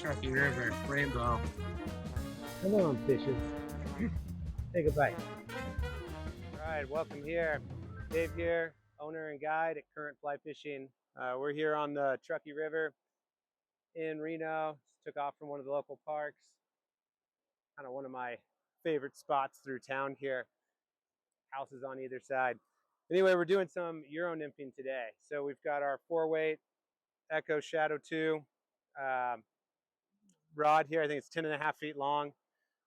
Truckee River, rainbow. Come on, fishes. Take a bite. All right, welcome here. Dave here, owner and guide at Current Fly Fishing. We're here on the Truckee River in Reno. Just took off from one of the local parks. Kind of one of my favorite spots through town here. Houses on either side. Anyway, we're doing some Euro nymphing today. So we've got our 4-weight Echo Shadow 2 rod here. I think it's 10.5 feet long.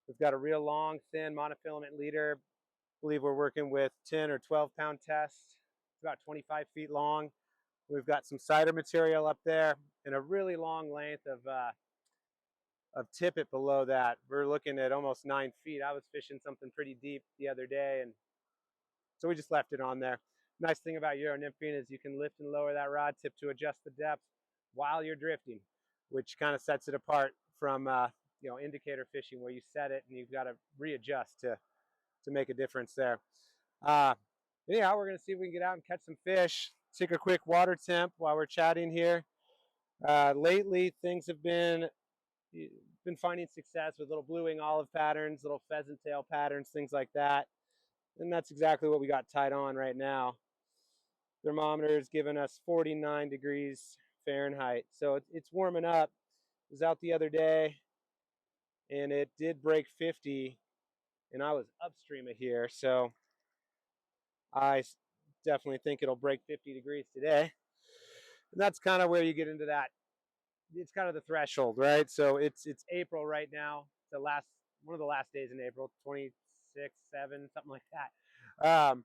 We've got a real long, thin monofilament leader. I believe we're working with 10 or 12 pound tests. It's about 25 feet long. We've got some cider material up there and a really long length of tippet below that. We're looking at almost 9 feet. I was fishing something pretty deep the other day, and so we just left it on there. Nice thing about Euro nymphing is you can lift and lower that rod tip to adjust the depth while you're drifting, which kind of sets it apart from indicator fishing where you set it and you've got to readjust to make a difference there. Anyhow, we're going to see if we can get out and catch some fish. Take a quick water temp while we're chatting here. Lately, things have been finding success with little blue wing olive patterns, little pheasant tail patterns, things like that. And that's exactly what we got tied on right now. Thermometer is giving us 49 degrees Fahrenheit. So it's warming up. I was out the other day and it did break 50, and I was upstream of here. So I definitely think it'll break 50 degrees today. And that's kind of where you get into that. It's kind of the threshold, right? So it's April right now. It's the last one of the last days in April, 26, 7, something like that.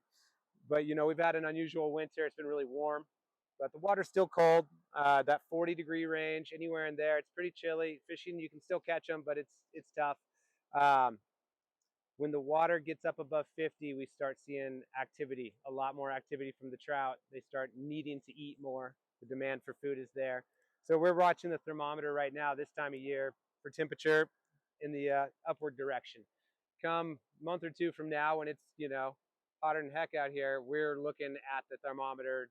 But we've had an unusual winter. It's been really warm, but the water's still cold. That 40-degree range, anywhere in there, it's pretty chilly. Fishing, you can still catch them, but it's tough. When the water gets up above 50, we start seeing activity, a lot more activity from the trout. They start needing to eat more. The demand for food is there. So we're watching the thermometer right now this time of year for temperature in the upward direction. Come a month or two from now, when it's hotter than heck out here, we're looking at the thermometer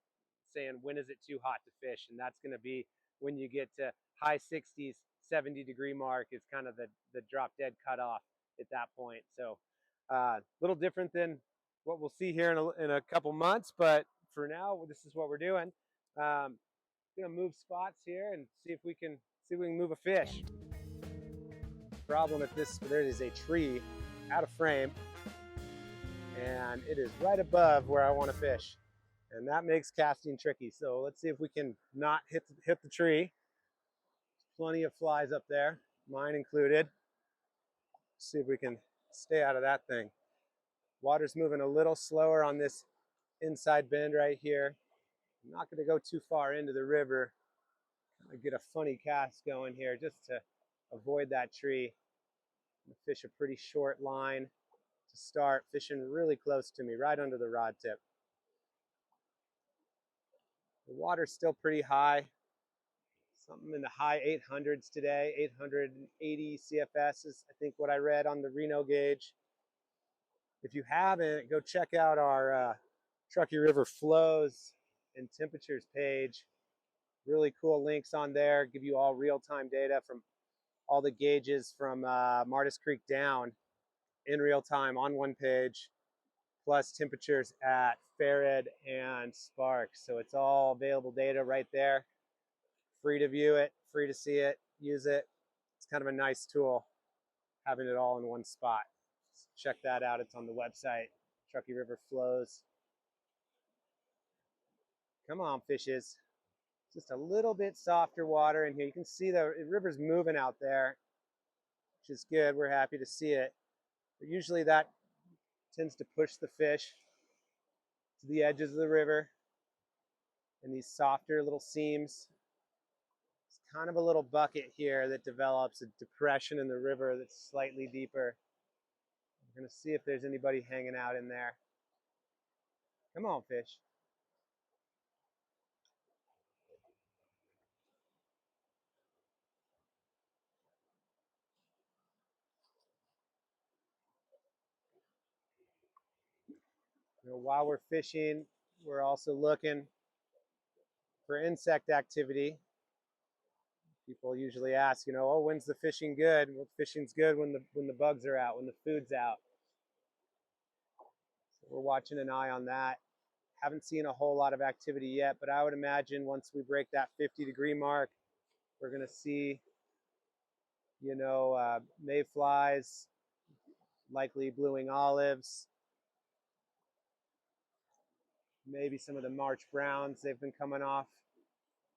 saying, when is it too hot to fish? And that's going to be when you get to high 60s, 70-degree mark is kind of the drop dead cutoff at that point. So a little different than what we'll see here in a couple months, but for now, this is what we're doing. Gonna move spots here and see if we can move a fish. Problem if there is a tree out of frame, and it is right above where I want to fish, and that makes casting tricky. So let's see if we can not hit the tree. Plenty of flies up there, mine included. See if we can stay out of that thing. Water's moving a little slower on this inside bend right here. I'm not going to go too far into the river. I get a funny cast going here just to avoid that tree. I'm going to fish a pretty short line to start, fishing really close to me, right under the rod tip. The water's still pretty high. Something in the high 800s today, 880 CFS is, I think, what I read on the Reno gauge. If you haven't, go check out our Truckee River flows and temperatures page. Really cool links on there, give you all real-time data from all the gauges from Martis Creek down in real time on one page, plus temperatures at Fairhead and Sparks. So it's all available data right there. Free to view it, free to see it, use it. It's kind of a nice tool, having it all in one spot. Check that out. It's on the website, Truckee River Flows. Come on, fishes. Just a little bit softer water in here. You can see the river's moving out there, which is good. We're happy to see it. But usually that tends to push the fish to the edges of the river in these softer little seams. It's kind of a little bucket here that develops a depression in the river that's slightly deeper. We're going to see if there's anybody hanging out in there. Come on, fish. While we're fishing, we're also looking for insect activity. People usually ask, oh, when's the fishing good? Well, fishing's good when the bugs are out, when the food's out. So we're watching an eye on that. Haven't seen a whole lot of activity yet, but I would imagine once we break that 50-degree mark, we're going to see, mayflies, likely blue-wing olives, maybe some of the March browns. They've been coming off.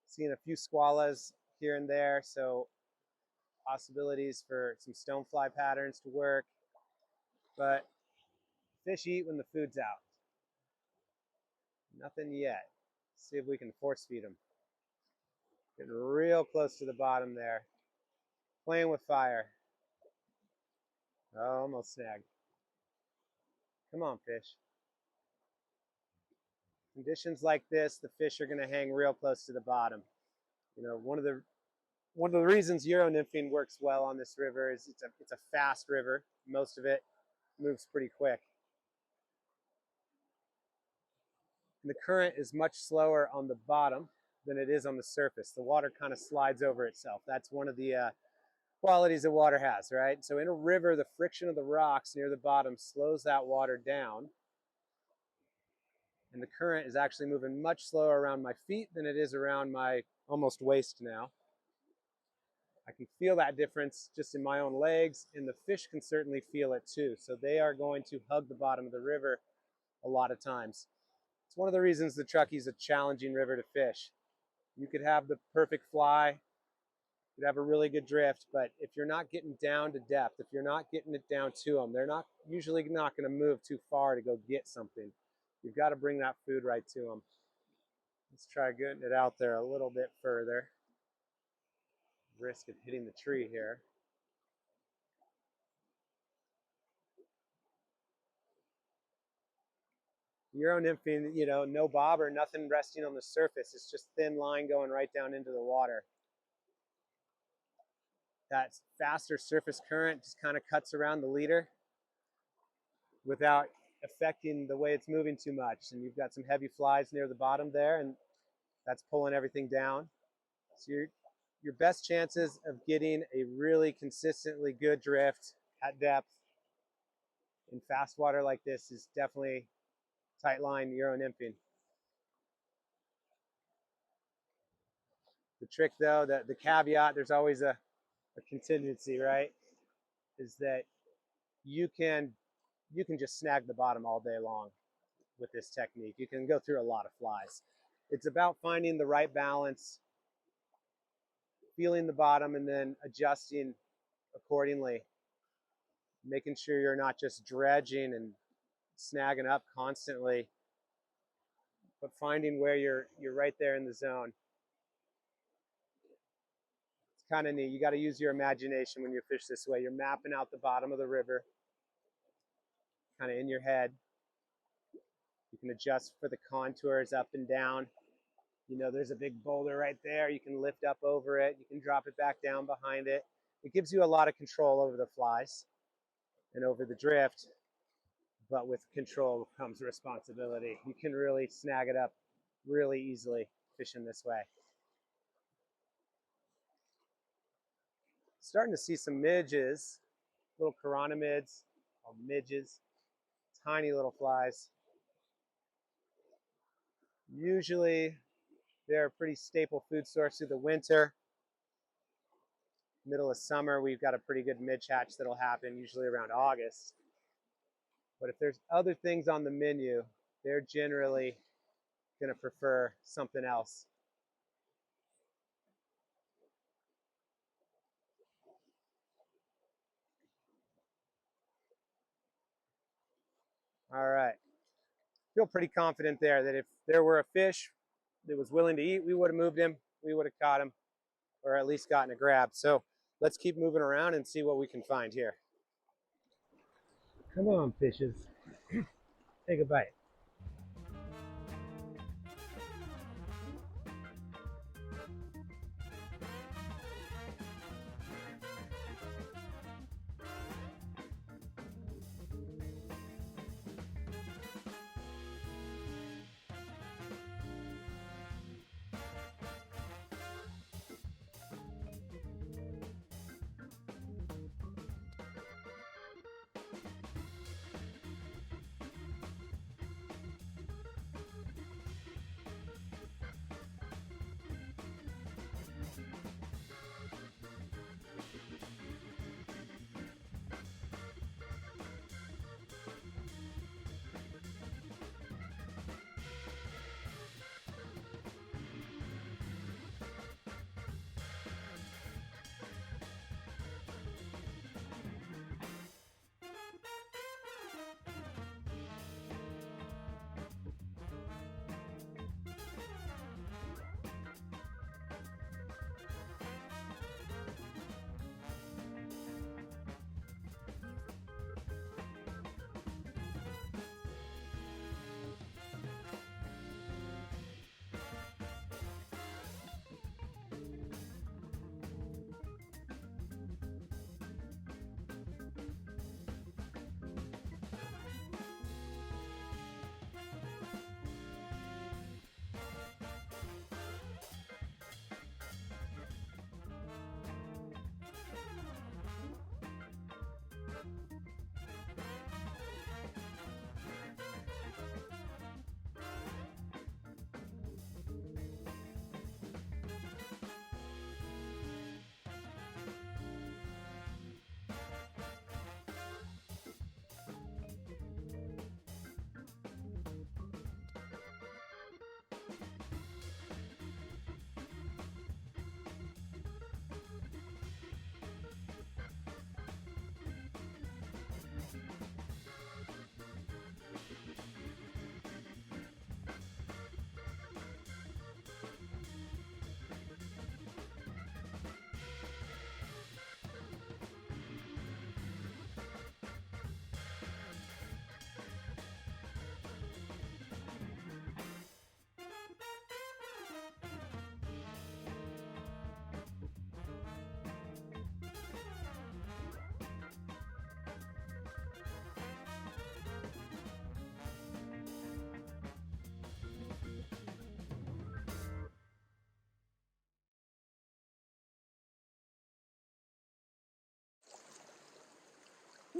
Seeing a few squallas here and there, so possibilities for some stonefly patterns to work. But fish eat when the food's out. Nothing yet. See if we can force feed them. Getting real close to the bottom there. Playing with fire. Oh, almost snagged. Come on, fish. Conditions like this, the fish are going to hang real close to the bottom. One of the reasons Euro nymphing works well on this river is it's a fast river. Most of it moves pretty quick. And the current is much slower on the bottom than it is on the surface. The water kind of slides over itself. That's one of the qualities that water has, right? So in a river, the friction of the rocks near the bottom slows that water down. And the current is actually moving much slower around my feet than it is around my almost waist now. I can feel that difference just in my own legs, and the fish can certainly feel it too. So they are going to hug the bottom of the river a lot of times. It's one of the reasons the Truckee is a challenging river to fish. You could have the perfect fly, you could have a really good drift, but if you're not getting down to depth, if you're not getting it down to them, they're usually not going to move too far to go get something. You've got to bring that food right to them. Let's try getting it out there a little bit further. Risk of hitting the tree here. Euro nymphing, no bobber, nothing resting on the surface. It's just thin line going right down into the water. That faster surface current just kind of cuts around the leader without affecting the way it's moving too much. And you've got some heavy flies near the bottom there, and that's pulling everything down. So your best chances of getting a really consistently good drift at depth in fast water like this is definitely tight line Euro nymphing. The trick though, the caveat, there's always a contingency, right? Is that you can just snag the bottom all day long with this technique. You can go through a lot of flies. It's about finding the right balance, feeling the bottom, and then adjusting accordingly. Making sure you're not just dredging and snagging up constantly, but finding where you're right there in the zone. It's kind of neat. You got to use your imagination when you fish this way. You're mapping out the bottom of the river, kind of in your head. You can adjust for the contours up and down. There's a big boulder right there. You can lift up over it. You can drop it back down behind it. It gives you a lot of control over the flies and over the drift, but with control comes responsibility. You can really snag it up really easily fishing this way. Starting to see some midges, little chironomids, or midges, tiny little flies. Usually they're a pretty staple food source through the winter. Middle of summer, we've got a pretty good midge hatch that'll happen, usually around August. But if there's other things on the menu, they're generally going to prefer something else. All right. Feel pretty confident there that if there were a fish that was willing to eat, we would have moved him, we would have caught him, or at least gotten a grab. So let's keep moving around and see what we can find here. Come on, fishes. Take a bite.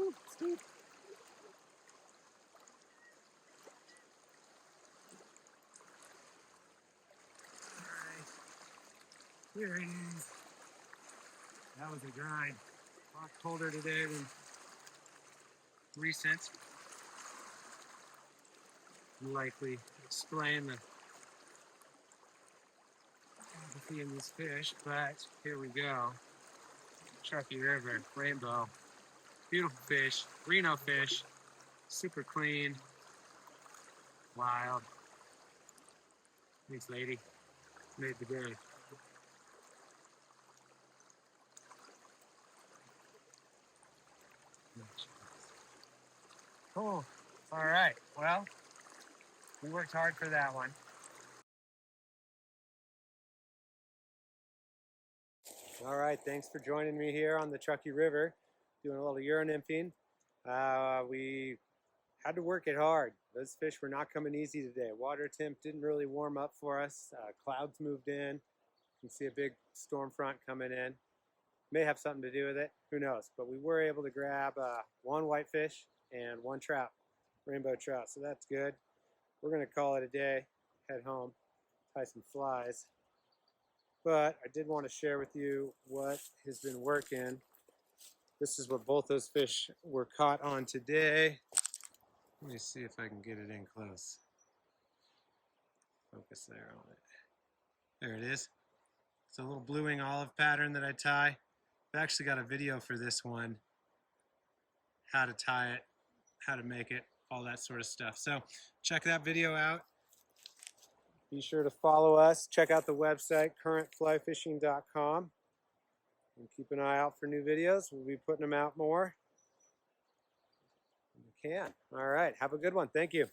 Woo, steep. Alright, here it is. That was a grind. A lot colder today than recent. Likely explain the apathy in these fish, but here we go. Truckee River, rainbow. Beautiful fish, Reno fish, super clean, wild. This lady made the day. Cool. All right. Well, we worked hard for that one. All right. Thanks for joining me here on the Truckee River, doing a little Nymphing. We had to work it hard. Those fish were not coming easy today. Water temp didn't really warm up for us. Clouds moved in. You can see a big storm front coming in. May have something to do with it. Who knows? But we were able to grab one whitefish and one trout, rainbow trout. So that's good. We're going to call it a day, head home, tie some flies. But I did want to share with you what has been working. This is what both those fish were caught on today. Let me see if I can get it in close. Focus there on it. There it is. It's a little blue wing olive pattern that I tie. I've actually got a video for this one. How to tie it, how to make it, all that sort of stuff. So check that video out. Be sure to follow us. Check out the website, currentflyfishing.com. And keep an eye out for new videos. We'll be putting them out more when we can. All right. Have a good one. Thank you.